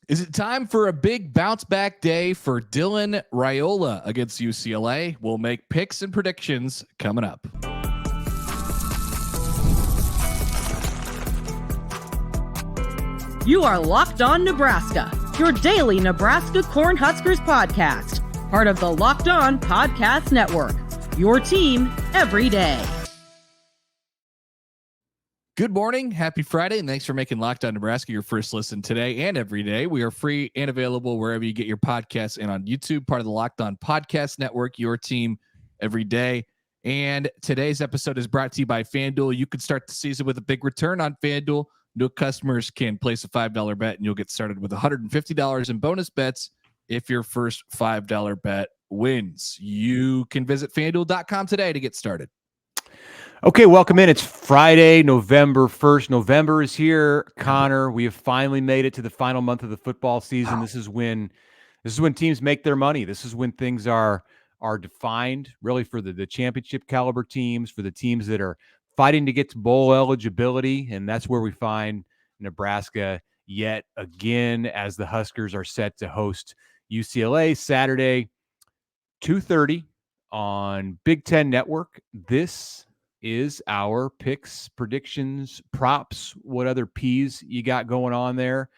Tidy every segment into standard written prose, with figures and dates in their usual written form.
Is it time for a big bounce back day for Dylan Raiola against UCLA? We'll make picks and predictions coming up. You are Locked On Nebraska, your daily Nebraska Cornhuskers podcast, part of the Locked On Podcast Network, your team every day. Good morning. Happy Friday. And thanks for making Locked On Nebraska your first listen today and every day. We are free and available wherever you get your podcasts and on YouTube, part of the Locked On Podcast Network, your team every day. And today's episode is brought to you by FanDuel. You can start the season with a big return on FanDuel. New customers can place a $5 bet and you'll get started with $150 in bonus bets if your first $5 bet wins. You can visit FanDuel.com today to get started. Okay, welcome in. It's Friday, November 1st. November is here. Connor, we have finally made it to the final month of the football season. Wow. This is when teams make their money. This is when things are defined, really, for the championship caliber teams, for the teams that are fighting to get to bowl eligibility, and that's where we find Nebraska yet again as the Huskers are set to host UCLA Saturday, 2:30 on Big Ten Network. This is our picks, predictions, props, what other P's you got going on there.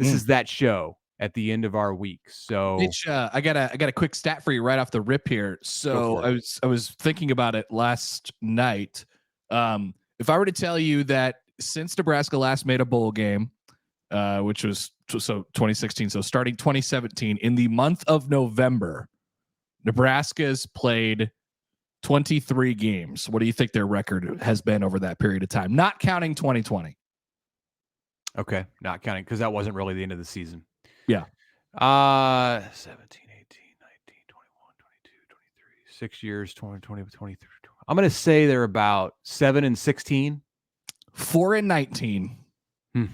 This is that show at the end of our week. So Mitch, I got a quick stat for you right off the rip here. So I was thinking about it last night. If I were to tell you that since Nebraska last made a bowl game, which was 2016, so starting 2017, in the month of November, Nebraska's played 23 games. What do you think their record has been over that period of time? Not counting 2020. Okay, not counting, because that wasn't really the end of the season. Yeah. 17, 18, 19, 21, 22, 23, 6 years, 20, 23. I'm going to say they're about 7-16. 4-19. It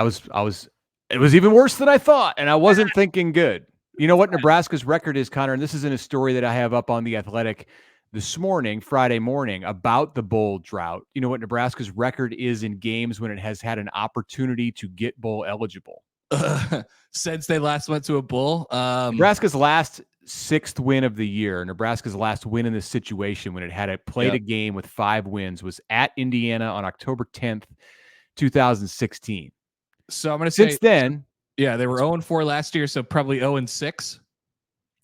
was even worse than I thought, and I wasn't thinking good. You know what Nebraska's record is, Connor, and this is in a story that I have up on The Athletic this morning, Friday morning, about the bowl drought. You know what Nebraska's record is in games when it has had an opportunity to get bowl eligible? Since they last went to a bowl? Nebraska's last sixth win of the year, Nebraska's last win in this situation when it had played a game with 5 wins, was at Indiana on October 10th, 2016. So I'm going to say since then, yeah, they were 0-4 last year, so probably 0-6.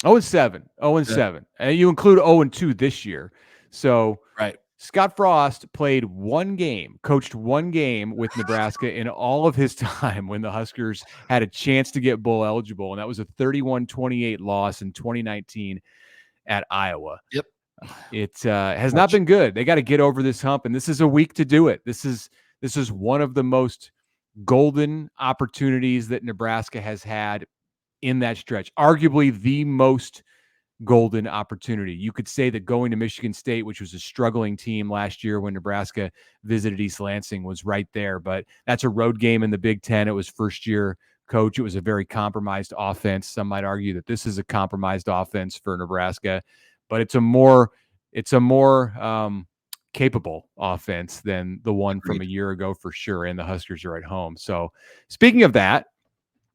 0-7. 0-7. And you include 0-2 this year. So right. Scott Frost played one game, coached one game with Nebraska in all of his time when the Huskers had a chance to get bowl eligible, and that was a 31-28 loss in 2019 at Iowa. Yep. It has not been good. They got to get over this hump, and this is a week to do it. This is one of the most golden opportunities that Nebraska has had in that stretch. Arguably the most golden opportunity. You could say that going to Michigan State, which was a struggling team last year when Nebraska visited East Lansing, was right there, but that's a road game in the Big Ten. It was first year coach. It was a very compromised offense. Some might argue that this is a compromised offense for Nebraska, but it's a more capable offense than the one from a year ago for sure. And the Huskers are at home. So speaking of that,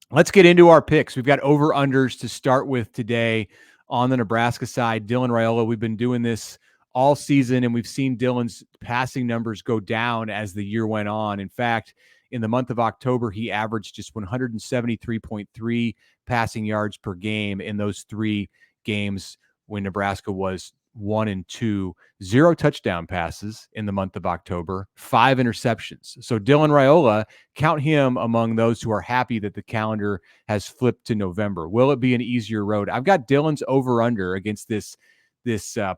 let's get into our picks. We've got over-unders to start with today. On the Nebraska side, Dylan Raiola, we've been doing this all season, and we've seen Dylan's passing numbers go down as the year went on. In fact, in the month of October, he averaged just 173.3 passing yards per game in those 3 games when Nebraska was 1-2, 0 touchdown passes in the month of October, 5 interceptions. So Dylan Raiola, count him among those who are happy that the calendar has flipped to November. Will it be an easier road? I've got Dylan's over-under against this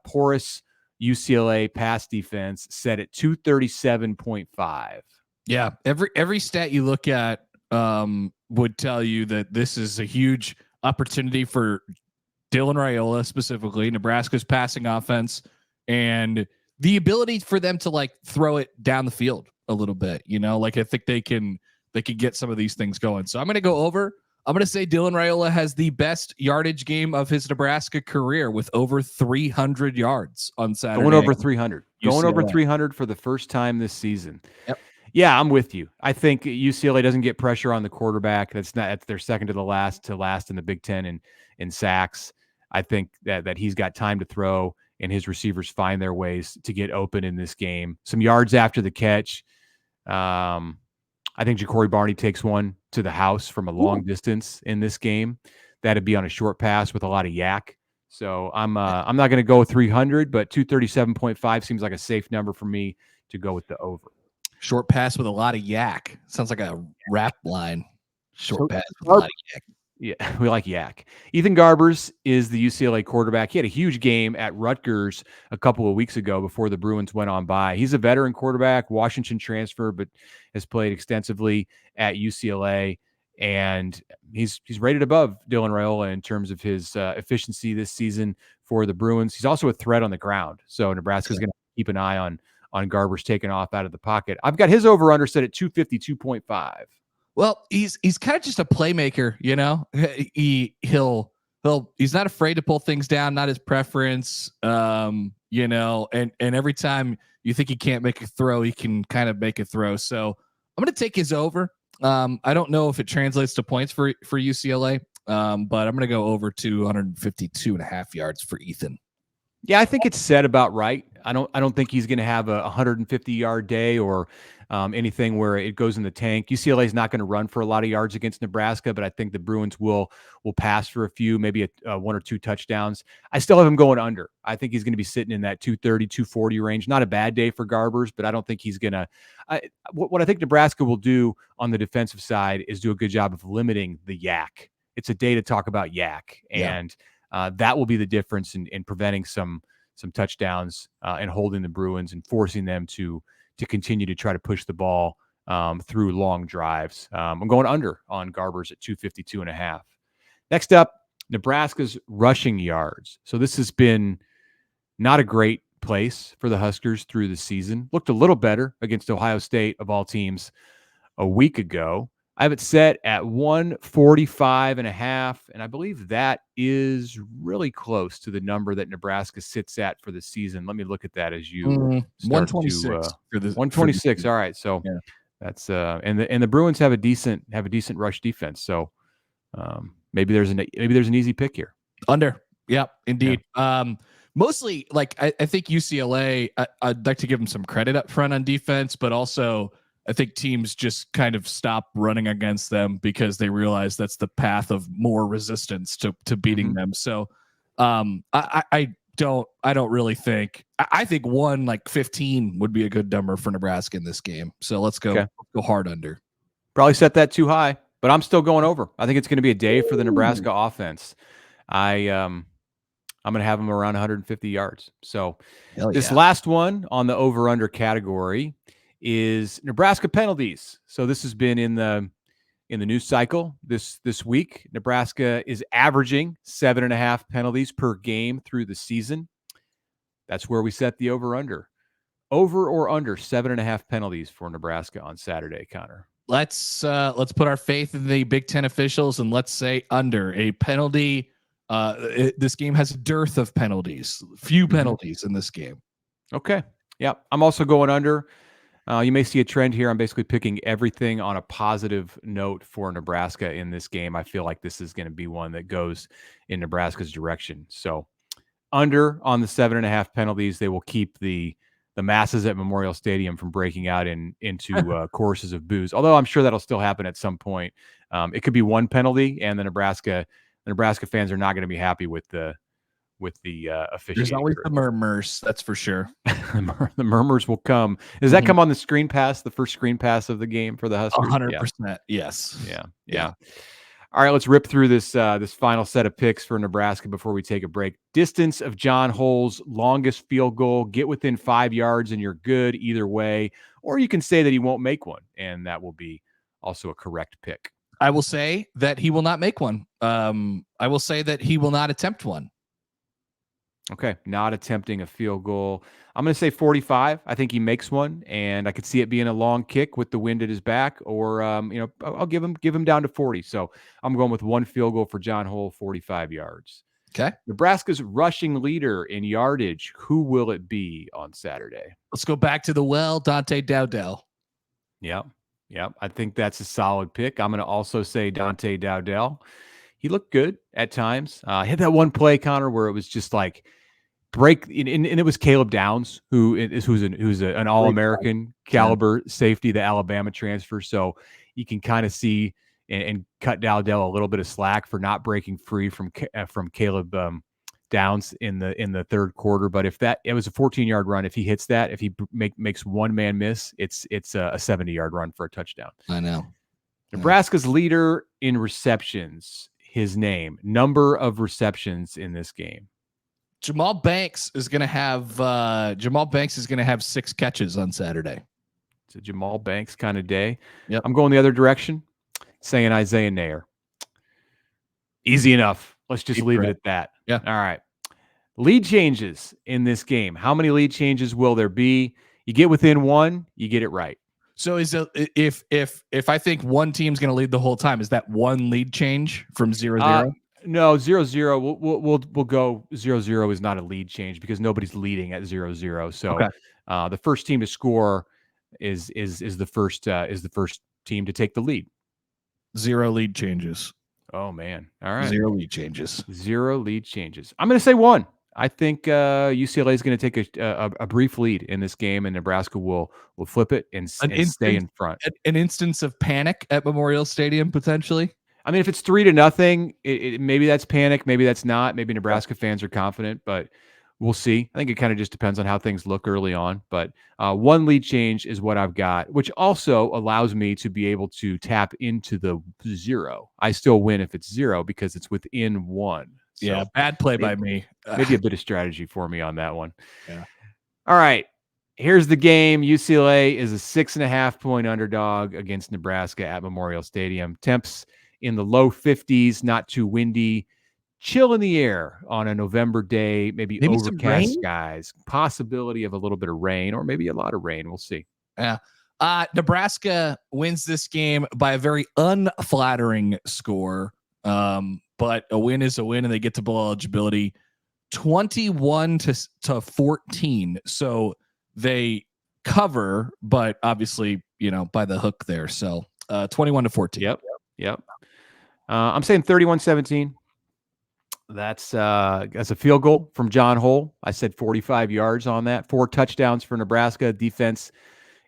porous UCLA pass defense set at 237.5. Yeah, every stat you look at would tell you that this is a huge opportunity for Dylan Raiola specifically, Nebraska's passing offense, and the ability for them to throw it down the field a little bit. I think they can get some of these things going. So I'm going to go over. I'm going to say Dylan Raiola has the best yardage game of his Nebraska career with over 300 yards on Saturday. Going over 300. UCLA. Going over 300 for the first time this season. Yep. Yeah, I'm with you. I think UCLA doesn't get pressure on the quarterback. They're second to last in the Big Ten in sacks. I think that he's got time to throw, and his receivers find their ways to get open in this game. Some yards after the catch. I think Ja'Cory Barney takes one to the house from a long distance in this game. That'd be on a short pass with a lot of yak. So I'm not going to go 300, but 237.5 seems like a safe number for me to go with the over. Short pass with a lot of yak. Sounds like a rap line. Short pass with a lot of yak. Yeah, we like yak. Ethan Garbers is the UCLA quarterback. He had a huge game at Rutgers a couple of weeks ago before the Bruins went on by. He's a veteran quarterback, Washington transfer, but has played extensively at UCLA. And he's rated above Dylan Raiola in terms of his efficiency this season for the Bruins. He's also a threat on the ground. So Nebraska's going to keep an eye on Garbers taking off out of the pocket. I've got his over-under set at 252.5. Well, he's kind of just a playmaker, you know. He's not afraid to pull things down, not his preference, you know. And every time you think he can't make a throw, he can kind of make a throw. So I'm going to take his over. I don't know if it translates to points for UCLA, but I'm going to go over 252.5 yards for Ethan. Yeah, I think it's set about right. I don't think he's going to have a 150-yard day or anything where it goes in the tank. UCLA is not going to run for a lot of yards against Nebraska, but I think the Bruins will pass for a few, maybe one or two touchdowns. I still have him going under. I think he's going to be sitting in that 230, 240 range. Not a bad day for Garbers, but I don't think he's going to. What I think Nebraska will do on the defensive side is do a good job of limiting the yak. It's a day to talk about yak, and that will be the difference in preventing some touchdowns and holding the Bruins and forcing them to continue to try to push the ball through long drives. I'm going under on Garbers at 252.5. Next up, Nebraska's rushing yards. So this has been not a great place for the Huskers through the season. Looked a little better against Ohio State, of all teams, a week ago. I have it set at 145.5, and I believe that is really close to the number that Nebraska sits at for the season. Let me look at that as you start 126 to 126. All right, so that's and the Bruins have a decent rush defense. So maybe there's an easy pick here. Under, yep, indeed. Yeah. Mostly, like I think UCLA. I'd like to give them some credit up front on defense, but also I think teams just kind of stop running against them because they realize that's the path of more resistance to beating them. So I don't really think. I think 115 would be a good number for Nebraska in this game. So let's go hard under. Probably set that too high, but I'm still going over. I think it's going to be a day for the Nebraska offense. I'm going to have them around 150 yards. So this last one on the over-under category is Nebraska penalties. So this has been in the news cycle this week. Nebraska is averaging 7.5 penalties per game through the season. That's where we set the over-under. Over or under 7.5 penalties for Nebraska on Saturday, Connor. Let's put our faith in the Big Ten officials and let's say under a penalty. This game has a dearth of penalties, few penalties in this game. Okay. Yeah. I'm also going under. You may see a trend here. I'm basically picking everything on a positive note for Nebraska in this game. I feel like this is going to be one that goes in Nebraska's direction. So under on the 7.5 penalties, they will keep the masses at Memorial Stadium from breaking out into choruses of boos. Although I'm sure that'll still happen at some point. It could be one penalty, and the Nebraska fans are not going to be happy with the officiating. There's always the murmurs, that's for sure. The murmurs will come. Does that come on the screen pass, the first screen pass of the game for the Huskers? 100%. Yes. Yeah. All right, let's rip through this final set of picks for Nebraska before we take a break. Distance of John Hull's longest field goal. Get within 5 yards and you're good either way. Or you can say that he won't make one, and that will be also a correct pick. I will say that he will not make one. I will say that he will not attempt one. Okay, not attempting a field goal. I'm going to say 45. I think he makes one, and I could see it being a long kick with the wind at his back, or I'll give him down to 40. So I'm going with one field goal for John Hull, 45 yards. Okay. Nebraska's rushing leader in yardage. Who will it be on Saturday? Let's go back to the well, Dante Dowdell. Yep. I think that's a solid pick. I'm going to also say Dante Dowdell. He looked good at times. Hit that one play, Connor, where it was just like break, and it was Caleb Downs, who's an All-American caliber safety, the Alabama transfer. So you can kind of see and cut Dowdell a little bit of slack for not breaking free from Caleb Downs in the third quarter. But if it was a 14-yard run, if he hits that, if he makes one man miss, it's a 70-yard run for a touchdown. I know. Nebraska's leader in receptions, his name, number of receptions in this game. Jamal Banks is going to have 6 catches on Saturday. It's a Jamal Banks kind of day. Yep. I'm going the other direction, saying Isaiah Nair. Easy enough. Let's just leave it at that. Yeah. All right. Lead changes in this game. How many lead changes will there be? You get within one, you get it right. So if I think one team's going to lead the whole time, is that one lead change from 0-0? No, 0-0. We'll go 0-0 is not a lead change because nobody's leading at 0-0. So the first team to score is the first team to take the lead. 0 lead changes. Oh man. All right. 0 lead changes. 0 lead changes. I'm going to say 1. I think UCLA is going to take a brief lead in this game, and Nebraska will flip it and stay in front. An instance of panic at Memorial Stadium, potentially. I mean, if it's 3-0, maybe that's panic. Maybe that's not. Maybe Nebraska fans are confident, but we'll see. I think it kind of just depends on how things look early on. But 1 lead change is what I've got, which also allows me to be able to tap into the 0. I still win if it's 0 because it's within 1. So yeah, bad play by me. Maybe a bit of strategy for me on that one. Yeah. All right. Here's the game. UCLA is a 6.5-point underdog against Nebraska at Memorial Stadium. Temps in the low 50s, not too windy. Chill in the air on a November day, maybe overcast skies. Possibility of a little bit of rain or maybe a lot of rain. We'll see. Yeah. Nebraska wins this game by a very unflattering score. But a win is a win, and they get to bowl eligibility 21-14. So they cover, but obviously, by the hook there. So 21-14. Yep. I'm saying 31-17. That's a field goal from John Hull. I said 45 yards on that. 4 touchdowns for Nebraska. Defense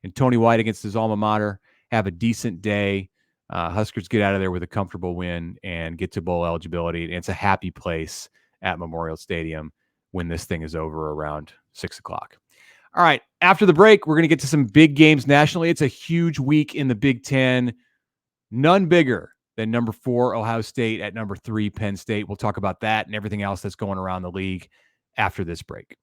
and Tony White against his alma mater have a decent day. Huskers get out of there with a comfortable win and get to bowl eligibility. And it's a happy place at Memorial Stadium when this thing is over around 6:00. All right. After the break, we're going to get to some big games nationally. It's a huge week in the Big Ten. None bigger than number 4 Ohio State at number 3 Penn State. We'll talk about that and everything else that's going around the league after this break.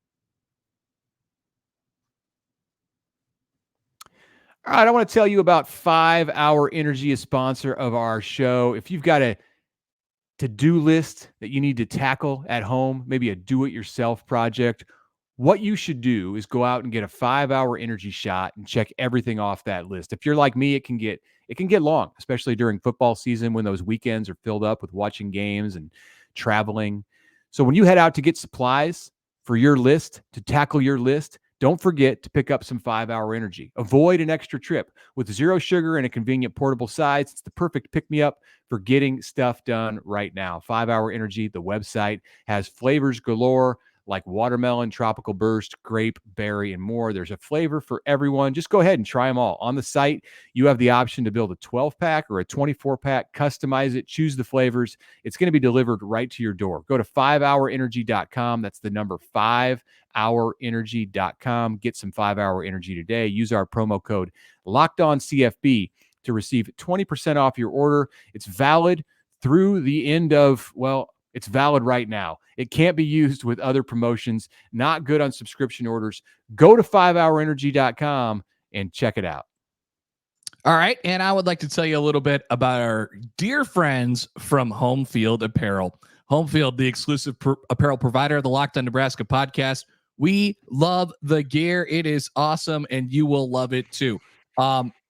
All right, I want to tell you about 5 Hour Energy, a sponsor of our show. If you've got a to-do list that you need to tackle at home, maybe a do-it-yourself project, what you should do is go out and get a 5 Hour Energy shot and check everything off that list. If you're like me, it can get long, especially during football season when those weekends are filled up with watching games and traveling. So when you head out to get supplies for your list, to tackle your list, don't forget to pick up some 5 Hour Energy. Avoid an extra trip. With 0 sugar and a convenient portable size, it's the perfect pick-me-up for getting stuff done right now. 5 Hour Energy, the website, has flavors galore like watermelon, tropical burst, grape, berry, and more. There's a flavor for everyone. Just go ahead and try them all. On the site, you have the option to build a 12-pack or a 24-pack, customize it, choose the flavors. It's going to be delivered right to your door. Go to 5hourenergy.com. That's the number 5hourenergy.com. Get some 5 Hour Energy today. Use our promo code LOCKEDONCFB to receive 20% off your order. It's valid through the end of, it's valid right now. It can't be used with other promotions. Not good on subscription orders. Go to 5hourenergy.com and check it out. All right. And I would like to tell you a little bit about our dear friends from Home Field Apparel. Home Field, the exclusive apparel provider of the Locked On Nebraska podcast. We love the gear. It is awesome, and you will love it too.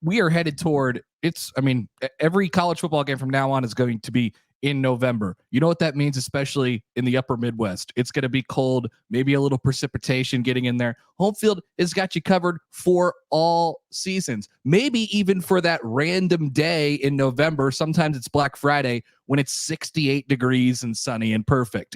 We are headed toward every college football game from now on is going to be in November. You know what that means, especially in the upper Midwest. It's going to be cold, maybe a little precipitation getting in there. Home field has got you covered for all seasons, maybe even for that random day in November. Sometimes it's Black Friday when it's 68 degrees and sunny and perfect.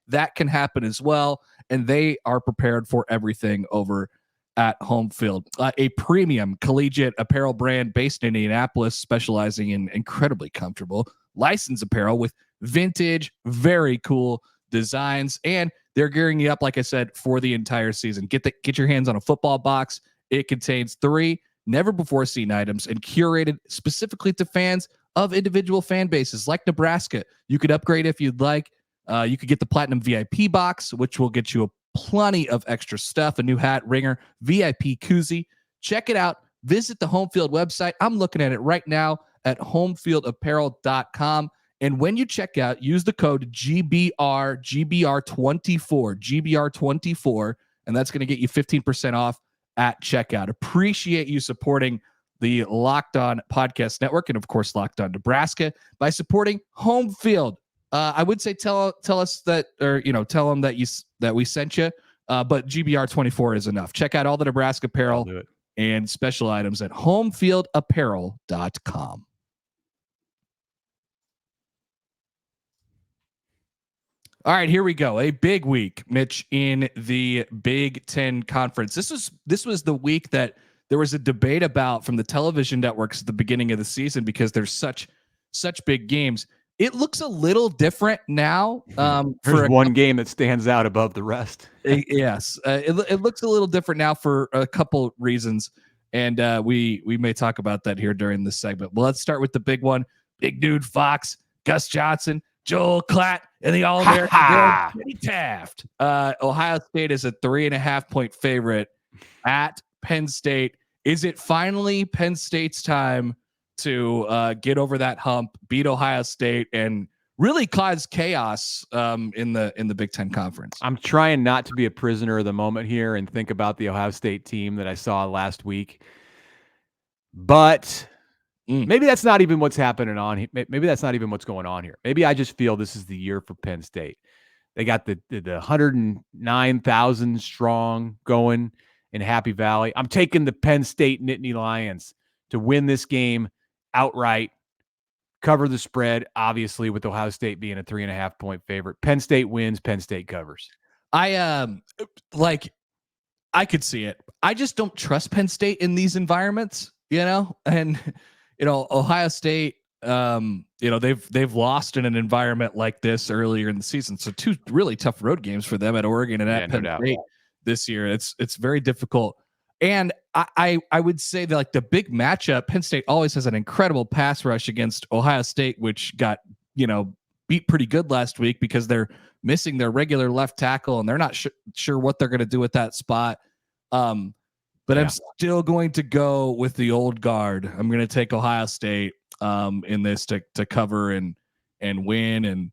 That can happen as well. And they are prepared for everything over at Home Field, a premium collegiate apparel brand based in Indianapolis, specializing in incredibly comfortable licensed apparel with vintage, very cool designs, and they're gearing you up, like I said, for the entire season. Get your hands on a football box. It contains 3 never-before-seen items and curated specifically to fans of individual fan bases like Nebraska. You could upgrade if you'd like. You could get the Platinum VIP box, which will get you plenty of extra stuff, a new hat, ringer, VIP koozie. Check it out. Visit the Home Field website. I'm looking at it right now at homefieldapparel.com. And when you check out, use the code GBR24, and that's going to get you 15% off at checkout. Appreciate you supporting the Locked On Podcast Network and, of course, Locked On Nebraska by supporting Home Field. I would say tell us that, or tell them that we sent you. But GBR24 is enough. Check out all the Nebraska apparel and special items at homefieldapparel.com. All right, here we go. A big week, Mitch, in the Big Ten Conference. This was the week that there was a debate about from the television networks at the beginning of the season because there's such big games. It looks a little different now. There's one game that stands out above the rest. Yes, it looks a little different now for a couple reasons, and we may talk about that here during this segment. Well, let's start with the big one. Big dude Fox, Gus Johnson, Joel Klatt, and the All-American Kenny Taft. Ohio State is a 3.5-point favorite at Penn State. Is it finally Penn State's time to get over that hump, beat Ohio State, and really cause chaos in the Big Ten Conference? I'm trying not to be a prisoner of the moment here and think about the Ohio State team that I saw last week, but maybe that's not even what's happening on. Maybe that's not even what's going on here. Maybe I just feel this is the year for Penn State. They got the 109,000 strong going in Happy Valley. I'm taking the Penn State Nittany Lions to win this game outright, cover the spread, obviously, with Ohio State being a 3.5-point favorite. Penn State wins, Penn State covers. I could see it. I just don't trust Penn State in these environments, and Ohio State, they've lost in an environment like this earlier in the season. So 2 really tough road games for them at Oregon and at Penn State this year. It's very difficult. And I would say that, like, the big matchup, Penn State always has an incredible pass rush against Ohio State, which got, beat pretty good last week because they're missing their regular left tackle and they're not sure what they're going to do with that spot. I'm still going to go with the old guard. I'm going to take Ohio State in this to cover and win and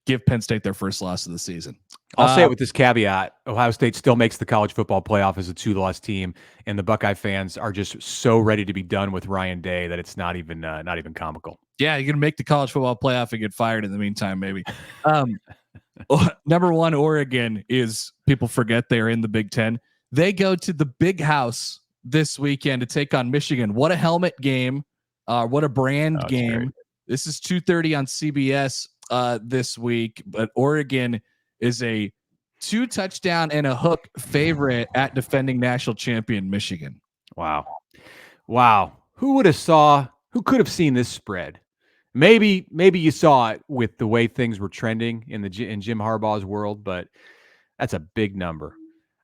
give Penn State their first loss of the season. I'll say it with this caveat. Ohio State still makes the college football playoff as a 2-loss team, and the Buckeye fans are just so ready to be done with Ryan Day that it's not even comical. Yeah, you're going to make the college football playoff and get fired in the meantime, maybe. Number 1, Oregon is, people forget they're in the Big Ten. They go to the Big House this weekend to take on Michigan. What a helmet game. What a brand game. Great. This is 2:30 on CBS this week, but Oregon is a 2-touchdown and a hook favorite at defending national champion Michigan. Wow. Who could have seen this spread? Maybe you saw it with the way things were trending in Jim Harbaugh's world, but that's a big number.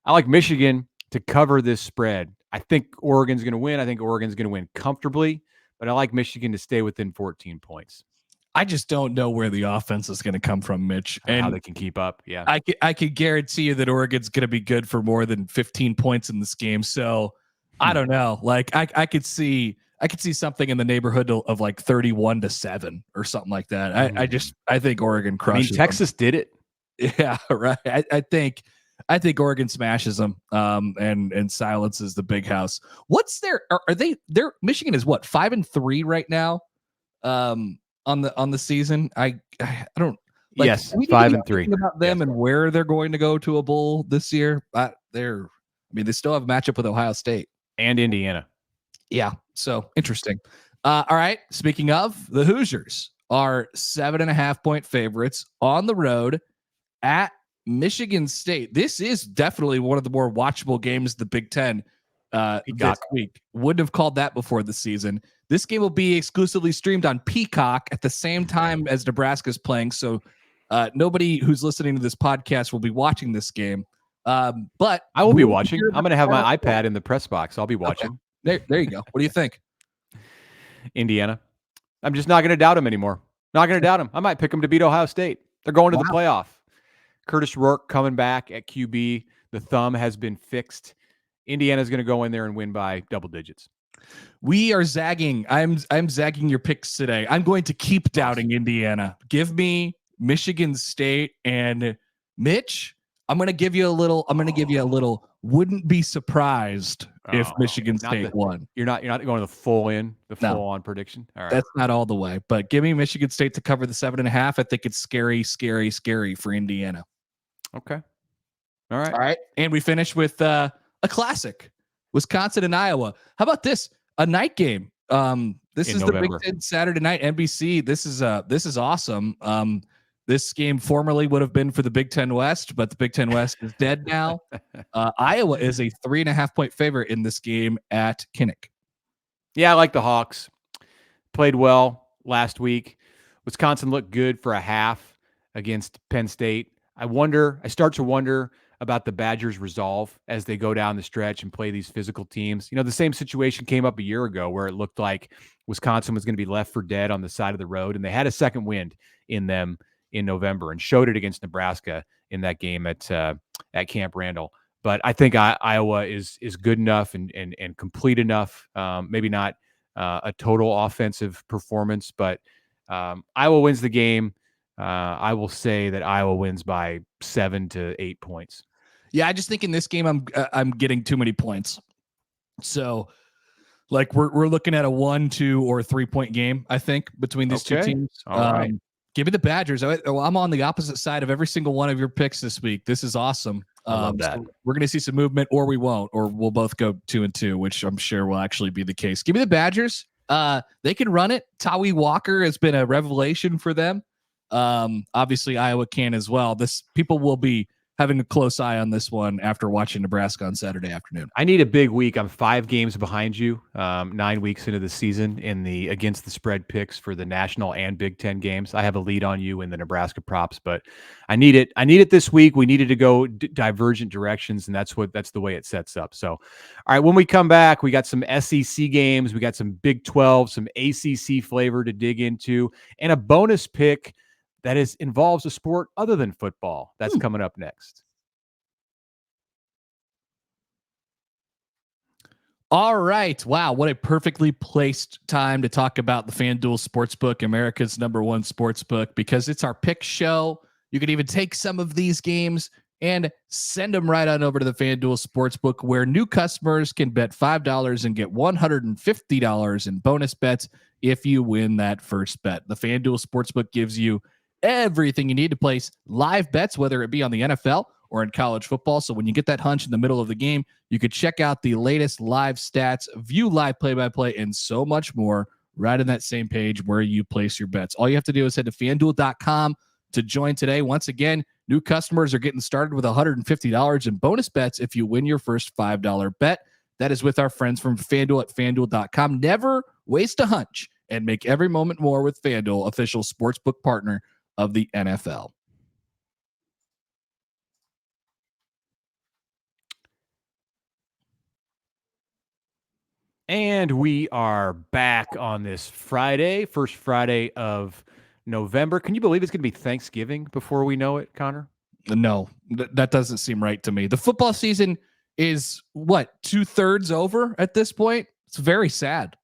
I like Michigan to cover this spread. I think Oregon's going to win. I think Oregon's going to win comfortably, but I like Michigan to stay within 14 points. I just don't know where the offense is going to come from, Mitch, and how they can keep up. Yeah, I could guarantee you that Oregon's going to be good for more than 15 points in this game. So I don't know. Like I could see something in the neighborhood of like 31-7 or something like that. I think Oregon crushes. Texas did it. Yeah, right. I think Oregon smashes them and silences the Big House. What's their? Are they? Michigan is what, 5-3 right now? on the season. I don't like. Yes, we need to 5-3 about them and where they're going to go to a bowl this year. They still have a matchup with Ohio State and Indiana. Yeah, so interesting. All right. Speaking of, the Hoosiers are 7.5-point favorites on the road at Michigan State. This is definitely one of the more watchable games of the Big Ten this week. Wouldn't have called that before the season. This game will be exclusively streamed on Peacock at the same time as Nebraska's playing. So nobody who's listening to this podcast will be watching this game. But I will be watching. I'm going to have my iPad in the press box. I'll be watching. Okay. There you go. What do you think? Indiana. I'm just not going to doubt them anymore. Not going to doubt them. I might pick them to beat Ohio State. They're going to the playoff. Curtis Rourke coming back at QB. The thumb has been fixed. Indiana's going to go in there and win by double digits. We are zagging. I'm zagging your picks today. I'm going to keep doubting Indiana. Give me Michigan State and Mitch. I'm going to give you a little. Wouldn't be surprised if Michigan State won. You're not going the full on prediction. All right. That's not all the way, but give me Michigan State to cover the 7.5. I think it's scary for Indiana. Okay. All right. And we finish with a classic, Wisconsin and Iowa. How about this? A night game. This is November. The Big Ten Saturday night NBC. This is awesome. This game formerly would have been for the Big Ten West, but the Big Ten West is dead now. Iowa is a 3.5-point favorite in this game at Kinnick. Yeah, I like the Hawks. Played well last week. Wisconsin looked good for a half against Penn State. I start to wonder about the Badgers' resolve as they go down the stretch and play these physical teams. The same situation came up a year ago where it looked like Wisconsin was going to be left for dead on the side of the road, and they had a second wind in them in November and showed it against Nebraska in that game at Camp Randall. But I think Iowa is good enough and complete enough. Maybe not a total offensive performance, but Iowa wins the game. I will say that Iowa wins by 7 to 8 points. Yeah, I just think in this game I'm getting too many points. So like we're looking at a 1, 2, or 3-point game, I think, between these two teams. All right. Give me the Badgers. I'm on the opposite side of every single one of your picks this week. This is awesome. I love that. So we're going to see some movement, or we won't, or we'll both go 2-2, which I'm sure will actually be the case. Give me the Badgers. They can run it. Tawi Walker has been a revelation for them. Obviously Iowa can as well. People will be having a close eye on this one after watching Nebraska on Saturday afternoon. I need a big week. I'm 5 games behind you, 9 weeks into the season in the against the spread picks for the national and Big Ten games. I have a lead on you in the Nebraska props, but I need it this week. We needed to go divergent directions, and that's the way it sets up. So, all right, when we come back, we got some SEC games, we got some Big 12, some ACC flavor to dig into, and a bonus pick that involves a sport other than football. That's coming up next. All right. Wow. What a perfectly placed time to talk about the FanDuel Sportsbook, America's #1 sportsbook, because it's our pick show. You can even take some of these games and send them right on over to the FanDuel Sportsbook, where new customers can bet $5 and get $150 in bonus bets if you win that first bet. The FanDuel Sportsbook gives you everything you need to place live bets, whether it be on the NFL or in college football. So when you get that hunch in the middle of the game, you could check out the latest live stats, view live play-by-play, and so much more right on that same page where you place your bets. All you have to do is head to FanDuel.com to join today. Once again, new customers are getting started with $150 in bonus bets if you win your first $5 bet. That is with our friends from FanDuel at FanDuel.com. Never waste a hunch and make every moment more with FanDuel, official sportsbook partner of the NFL. And we are back on this Friday, first Friday of November. Can you believe it's going to be Thanksgiving before we know it, Connor? No, that doesn't seem right to me. The football season is, 2/3 over at this point? It's very sad.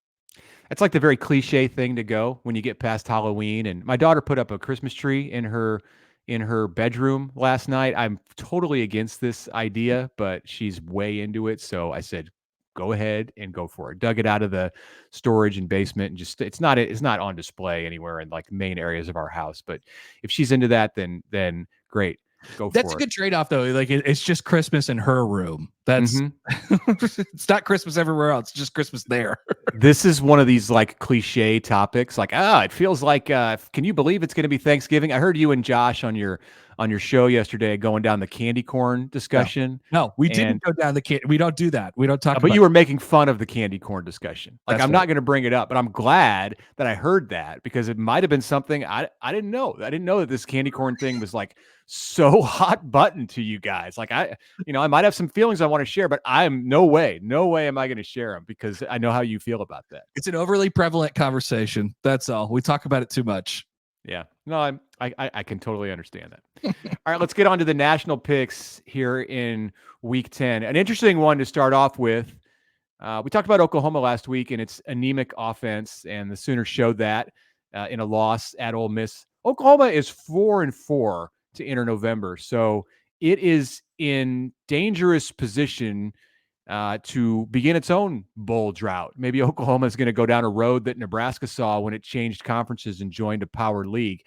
It's like the very cliche thing to go when you get past Halloween. And my daughter put up a Christmas tree in her bedroom last night. I'm totally against this idea, but she's way into it. So I said, go ahead and go for it. Dug it out of the storage and basement, and just it's not on display anywhere in like main areas of our house. But if she's into that, then great. That's a good trade-off, though. Like it's just Christmas in her room. That's it's not Christmas everywhere else. It's just Christmas there. This is one of these like cliche topics. Like, it feels like, can you believe it's going to be Thanksgiving? I heard you and Josh on your show yesterday going down the candy corn discussion. No, we didn't go down the candy. We don't do that. We don't talk about But you were making fun of the candy corn discussion. Like, That's I'm not going to bring it up, but I'm glad that I heard that because it might have been something I didn't know. I didn't know that this candy corn thing was like so hot button to you guys. Like I might have some feelings I want to share, but no way am I going to share them because I know how you feel about that. It's an overly prevalent conversation. That's all. We talk about it too much. Yeah, no, I can totally understand that. All right, let's get on to the national picks here in week 10. An interesting one to start off with. We talked about Oklahoma last week and its anemic offense, and the Sooners showed that in a loss at Ole Miss. Oklahoma is 4-4 to enter November, so it is in dangerous position to begin its own bowl drought. Maybe Oklahoma is going to go down a road that Nebraska saw when it changed conferences and joined a power league.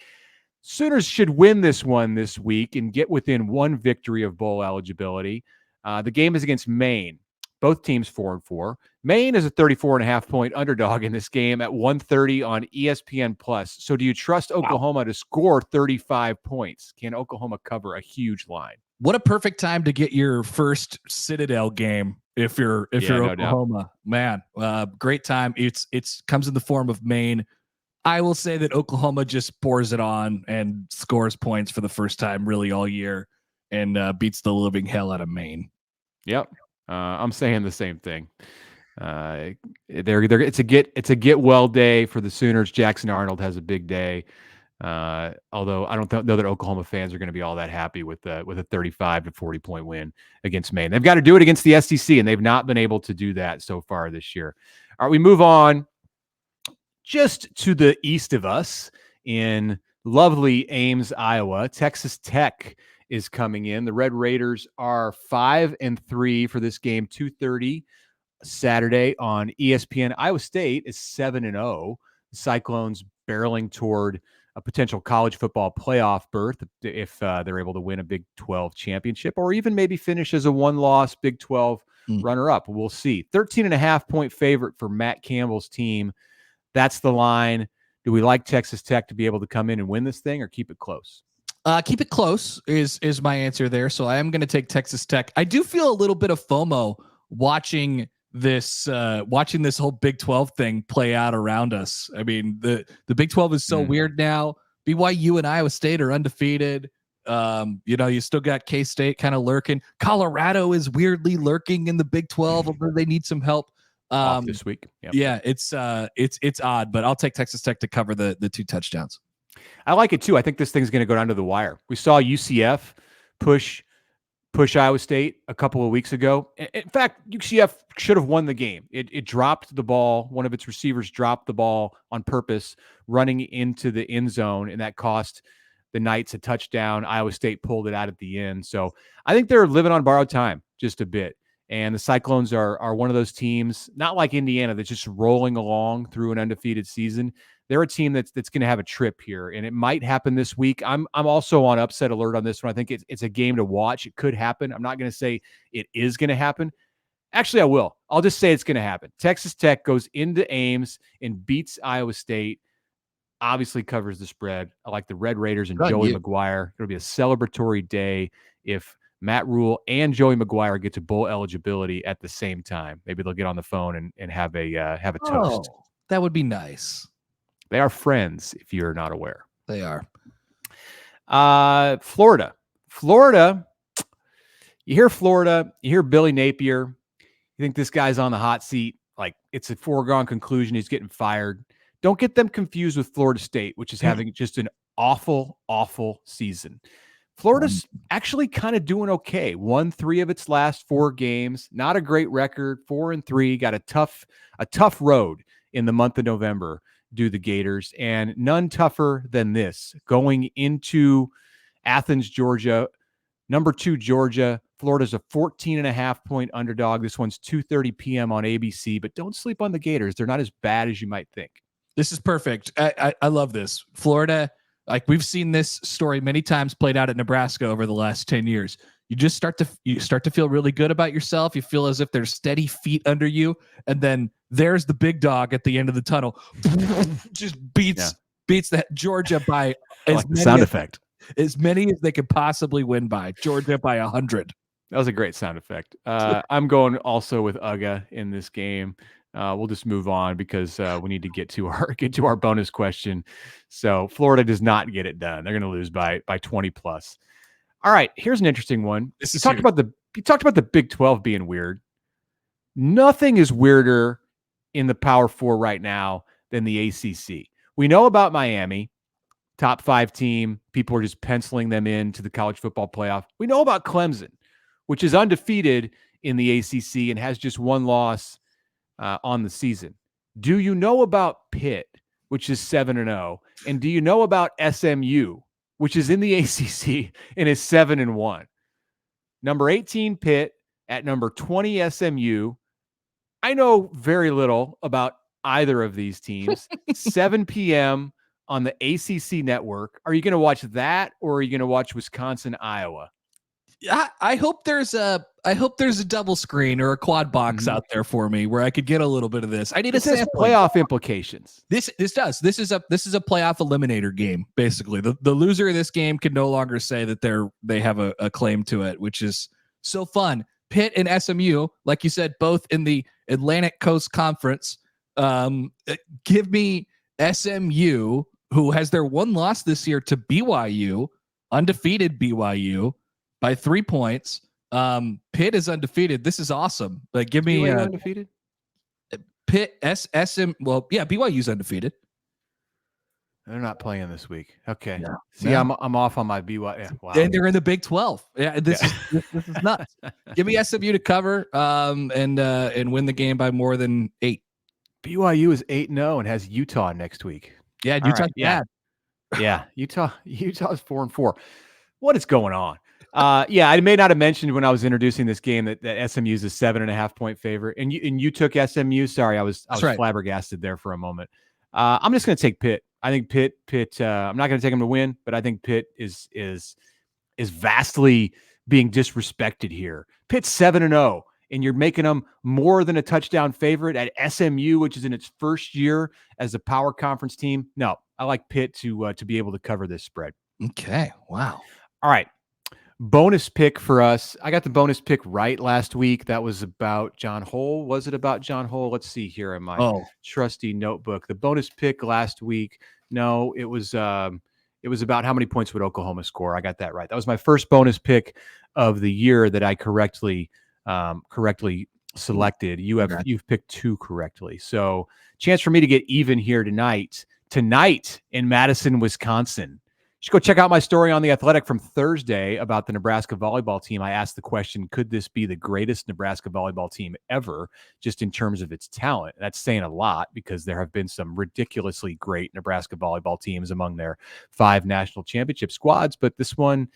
Sooners should win this one this week and get within one victory of bowl eligibility. The game is against Maine. Both teams 4-4. Maine is a 34.5-point underdog in this game at 130 on ESPN Plus. So do you trust Oklahoma to score 35 points? Can Oklahoma cover a huge line? What a perfect time to get your first Citadel game if you're Oklahoma. Man, great time. It's comes in the form of Maine. I will say that Oklahoma just pours it on and scores points for the first time really all year and beats the living hell out of Maine. Yep. I'm saying the same thing. It's a get well day for the Sooners. Jackson Arnold has a big day. Although I don't know that Oklahoma fans are going to be all that happy with a 35 to 40 point win against Maine. They've got to do it against the SEC, and they've not been able to do that so far this year. All right, we move on just to the east of us in lovely Ames, Iowa. Texas Tech is coming in. The Red Raiders are 5-3 for this game, 2:30 Saturday on ESPN. Iowa State is 7-0. The Cyclones barreling toward a potential college football playoff berth if they're able to win a Big 12 championship or even maybe finish as a one-loss Big 12 runner-up. We'll see. 13.5-point favorite for Matt Campbell's team. That's the line. Do we like Texas Tech to be able to come in and win this thing or keep it close? Keep it close is my answer there. So I am going to take Texas Tech. I do feel a little bit of FOMO watching this whole Big 12 thing play out around us. I mean, the Big 12 is so weird now. BYU and Iowa State are undefeated. You still got K-State kind of lurking. Colorado is weirdly lurking in the Big 12, although they need some help. Off this week. Yep. Yeah, it's odd, but I'll take Texas Tech to cover the 2 touchdowns. I like it too. I think this thing's going to go down to the wire. We saw UCF push Iowa State a couple of weeks ago. In fact, UCF should have won the game. It dropped the ball. One of its receivers dropped the ball on purpose, running into the end zone, and that cost the Knights a touchdown. Iowa State pulled it out at the end. So I think they're living on borrowed time just a bit. And the Cyclones are one of those teams, not like Indiana, that's just rolling along through an undefeated season. They're a team that's going to have a trip here, and it might happen this week. I'm also on upset alert on this one. I think it's a game to watch. It could happen. I'm not going to say it is going to happen. Actually, I will. I'll just say it's going to happen. Texas Tech goes into Ames and beats Iowa State, obviously covers the spread. I like the Red Raiders and Joey McGuire. It'll be a celebratory day if Matt Rule and Joey McGuire get to bowl eligibility at the same time. Maybe they'll get on the phone and have a toast. That would be nice. They are friends, if you're not aware. They are. Florida. You hear Florida, you hear Billy Napier. You think this guy's on the hot seat. Like, it's a foregone conclusion he's getting fired. Don't get them confused with Florida State, which is having just an awful, awful season. Florida's actually kind of doing okay. Won 3 of its last 4 games. Not a great record. 4-3. Got a tough road in the month of November. Do the Gators, and none tougher than this. Going into Athens, Georgia, number 2 Georgia Florida's a 14.5-point underdog. This one's 2:30 p.m. on ABC, but don't sleep on the Gators. They're not as bad as you might think. This is perfect. I love this. Florida, like we've seen this story many times played out at Nebraska over the last 10 years. You just start to feel really good about yourself. You feel as if there's steady feet under you, and then there's the big dog at the end of the tunnel. Just beats that Georgia by sound effect. As many as they could possibly win by. Georgia by 100. That was a great sound effect. I'm going also with UGA in this game. We'll just move on because we need to get to our bonus question. So Florida does not get it done. They're going to lose by 20 plus. All right, here's an interesting one. You talked about the Big 12 being weird. Nothing is weirder in the Power 4 right now than the ACC. We know about Miami, top 5 team. People are just penciling them into the college football playoff. We know about Clemson, which is undefeated in the ACC and has just one loss on the season. Do you know about Pitt, which is 7-0? And do you know about SMU, which is in the ACC and is 7-1? Number 18 Pitt at number 20 SMU. I know very little about either of these teams. 7 p.m. on the ACC network. Are you going to watch that, or are you going to watch Wisconsin, Iowa? I hope there's a double screen or a quad box out there for me where I could get a little bit of this. I need a sample. Playoff implications. This does. This is a playoff eliminator game. Basically, the loser of this game can no longer say that they have a claim to it, which is so fun. Pitt and SMU, like you said, both in the Atlantic Coast Conference. Give me SMU, who has their one loss this year to BYU, undefeated BYU, by 3 points. Pitt is undefeated. This is awesome. Like, give me undefeated. Pitt SM. Well, yeah, BYU's undefeated. They're not playing this week. Okay. No. See, I'm off on my BYU. Yeah, wow. And they're in the Big 12. Yeah, this is nuts. Give me SMU to cover and win the game by more than 8. BYU is 8-0 and has Utah next week. Yeah, Utah's bad. Yeah, Utah's 4-4. What is going on? I may not have mentioned when I was introducing this game that SMU is a 7.5-point favorite, and you took SMU. Sorry, I was flabbergasted there for a moment. I'm just going to take Pitt. I think Pitt. I'm not going to take them to win, but I think Pitt is vastly being disrespected here. Pitt's 7-0, and you're making them more than a touchdown favorite at SMU, which is in its first year as a power conference team. No, I like Pitt to be able to cover this spread. Okay. Wow. All right. Bonus pick for us. I got the bonus pick right last week. That was about John Hole. Was it about John Hole? Let's see here in my trusty notebook. The bonus pick last week. No, it was about how many points would Oklahoma score. I got that right. That was my first bonus pick of the year that I correctly selected. You've picked 2 correctly. So chance for me to get even here tonight in Madison, Wisconsin. You should go check out my story on The Athletic from Thursday about the Nebraska volleyball team. I asked the question, could this be the greatest Nebraska volleyball team ever, just in terms of its talent? That's saying a lot because there have been some ridiculously great Nebraska volleyball teams among their 5 national championship squads, but this one's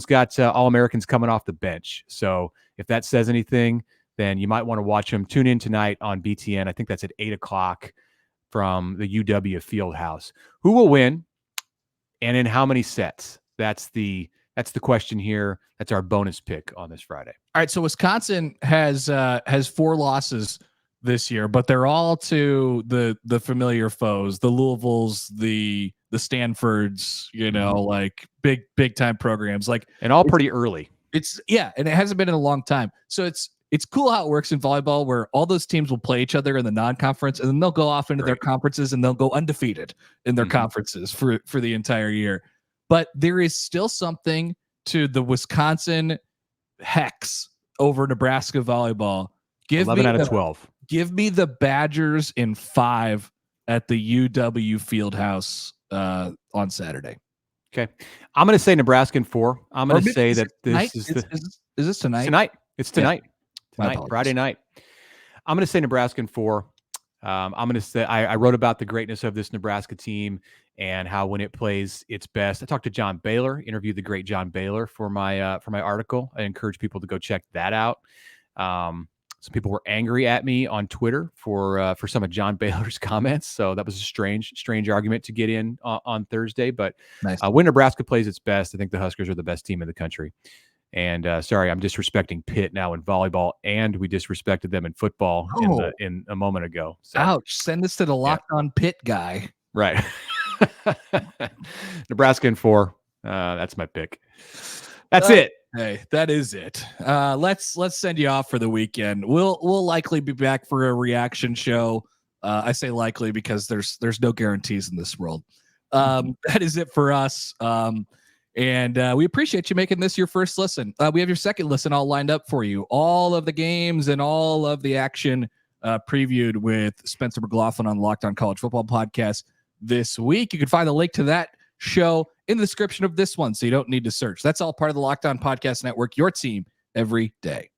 got All-Americans coming off the bench. So if that says anything, then you might want to watch them. Tune in tonight on BTN. I think that's at 8:00 from the UW Fieldhouse. Who will win? And in how many sets? That's the question here. That's our bonus pick on this Friday. All right. So Wisconsin has 4 losses this year, but they're all to the familiar foes, the Louisvilles, the Stanfords, like big time programs, and all pretty early. And it hasn't been in a long time. So it's cool how it works in volleyball where all those teams will play each other in the non-conference and then they'll go off into their conferences and they'll go undefeated in their conferences for the entire year. But there is still something to the Wisconsin hex over Nebraska volleyball. 11 out of 12. Give me the Badgers in 5 at the UW Fieldhouse on Saturday. Okay. I'm going to say Nebraska in 4. I'm going to say that this is this tonight? Tonight. It's tonight. Yeah. Tonight, Friday night. I'm going to say Nebraska in 4. I'm going to say I wrote about the greatness of this Nebraska team, and how when it plays its best. I talked to John Baylor, interviewed the great John Baylor for my article. I encourage people to go check that out. Some people were angry at me on Twitter for some of John Baylor's comments. So that was a strange argument to get in on Thursday. But nice. When Nebraska plays its best, I think the Huskers are the best team in the country. And sorry, I'm disrespecting Pitt now in volleyball, and we disrespected them in football in a moment ago. So, ouch! Send this to the Locked On Pitt guy. Right. Nebraska in 4. That's my pick. That's it. Hey, that is it. Let's send you off for the weekend. We'll likely be back for a reaction show. I say likely because there's no guarantees in this world. That is it for us. And we appreciate you making this your first listen. We have your second listen all lined up for you. All of the games and all of the action previewed with Spencer McLaughlin on the Locked On College Football Podcast this week. You can find the link to that show in the description of this one, so you don't need to search. That's all part of the Locked On Podcast Network, your team every day.